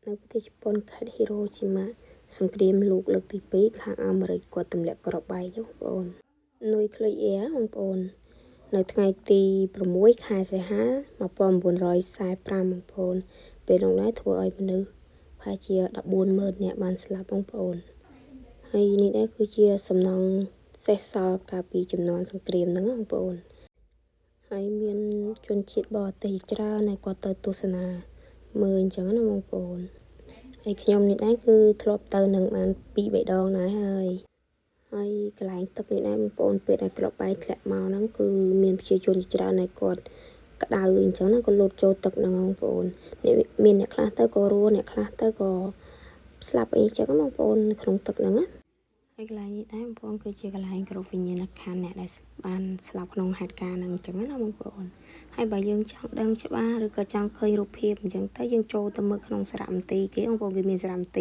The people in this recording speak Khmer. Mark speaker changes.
Speaker 1: នៅប្រទេសជប៉ុនខេត្ត Hiroshima សង្គ្រាមលោកលើកទី2ខាងអាមេរិកគាត់ទម្លាក់គ្រាប់បែកបងប្អូននុយក្លេអ៊ែរបងប្អូននៅថ្ងៃទី6ខែសីហា1945បងប្អូនពេលនោះដែរធ្វើឲ្យមនុស្សប្រហែលជា140000នាក់បានស្លាប់បងប្អូនហើយនេះដែរគឺជាសំណង់សេសសល់កាលពីជំនាន់សង្គ្រាមហ្នឹងបងប្អូនហើយមានជនជាតិបរទេសច្រើនដែលគាត់ទៅទស្សនាមើលអញ្ចឹងណាបងប្អូនហើយខ្ញុំនេះដែរគឺធ្លាប់ទៅនឹងបាន2-3ដងដែរហើយកន្លែងទឹកនេះដែរបងប្អូនពេលដែលគ្រាប់បែកធ្លាក់មកហ្នឹងគឺមានប្រជាជនច្រើនដែលគាត់ក្តៅអញ្ចឹងណាក៏លោតចូលទឹកហ្នឹងបងប្អូនមានអ្នកខ្លះទៅក៏រស់អ្នកខ្លះទៅក៏ស្លាប់អីចឹងបងប្អូននៅក្នុងទឹកហ្នឹងណាហើយកន្លែងនេះដែរបងប្អូនគឺជាកន្លែងគោរពវិញ្ញាណក្ខន្ធអ្នកដែលបានស្លាប់ក្នុងហេតុការណ៍ហ្នឹងអញ្ចឹងណាបងប្អូនហើយបើយើងចង់ដឹងច្បាស់ឬក៏ចង់ឃើញរូបភាពអញ្ចឹងទៅយើងចូលទៅមើលក្នុងសារមន្ទីរគេបងប្អូនគេមានសារមន្ទីរ